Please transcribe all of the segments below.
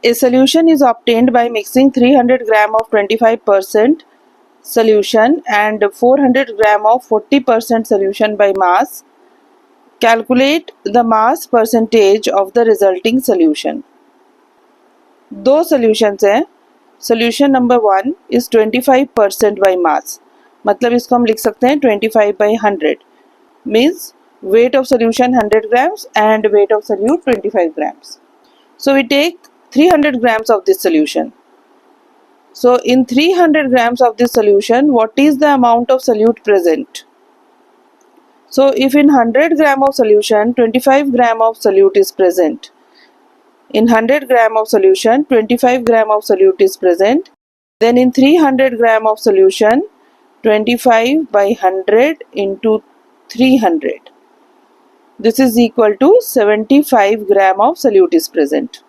A solution is obtained by mixing 300 gram of 25% solution and 400 gram of 40% solution by mass. Calculate the mass percentage of the resulting solution. दो solutions हैं. Solution number 1 is 25% by mass, मतलब इसको हम लिख सकते हैं 25 by 100 means weight of solution 100 grams and weight of solute 25 grams. So we take 300 grams of this solution. So in 300 grams of this solution, what is the amount of solute present? So if in 100 gram of solution 25 gram of solute is present, in 100 gram of solution 25 gram of solute is present, then in 300 gram of solution 25 by 100 into 300, this is equal to 75 gram of solute is present.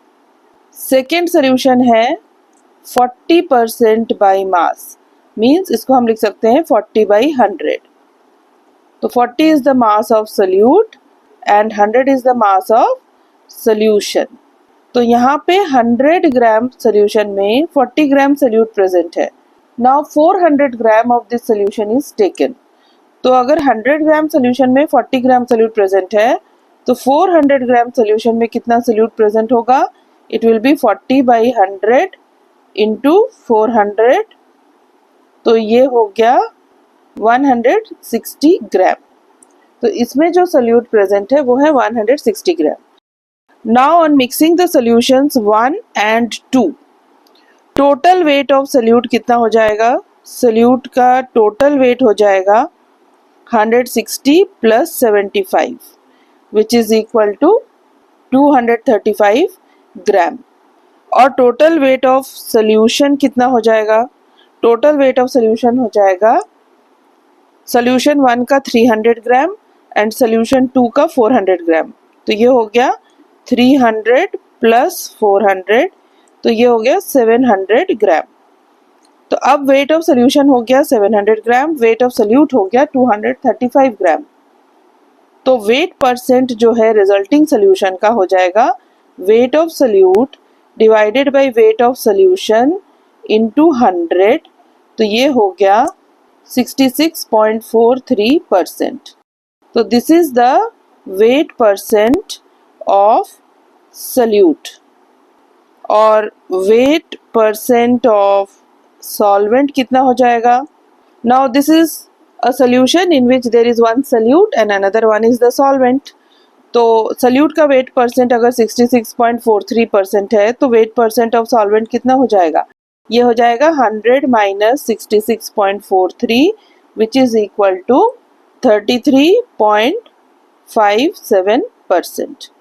Second solution है 40% by mass, means इसको हम लिख सकते हैं 40 by 100. तो 40 is the mass of solute and 100 is the mass of solution. तो यहाँ पे 100 ग्राम सोल्यूशन में 40 ग्राम सोल्यूट प्रेजेंट है. Now 400 gram of this solution is taken. तो अगर 100 ग्राम सोल्यूशन में 40 ग्राम सोल्यूट प्रेजेंट है तो 400 ग्राम सोल्यूशन में कितना सोल्यूट प्रेजेंट होगा? It will be 40 by 100 into 400. तो ये हो गया 160 ग्राम. तो इसमें जो सोल्यूट प्रेजेंट है वो है 160 ग्राम. Now on mixing the solutions 1 and 2, total weight of solute कितना हो जाएगा? solute का total weight हो जाएगा 160 plus 75 which is equal to 235 gram. और total weight of solution कितना हो जाएगा? total weight of solution हो जाएगा solution 1 का 300 ग्राम and solution 2 का 400 ग्राम. तो ये हो गया 300 प्लस 400, तो ये हो गया 700 ग्राम. तो अब वेट ऑफ सोल्यूशन हो गया 700 ग्राम, वेट ऑफ सोल्यूट हो गया 235 ग्राम. तो वेट परसेंट जो है रिजल्टिंग सोल्यूशन का हो जाएगा weight of solute divided by weight of solution into 100. तो ये हो गया 66.43%. तो this is the wait percent of solute. और weight percent of solvent कितना हो जाएगा? Now this is a solution in which there is one solute and another one is the solvent. तो solute का weight percent अगर 66.43% है तो weight percent of solvent कितना हो जाएगा? ये हो जाएगा 100 minus 66.43 which is equal to 33.57%.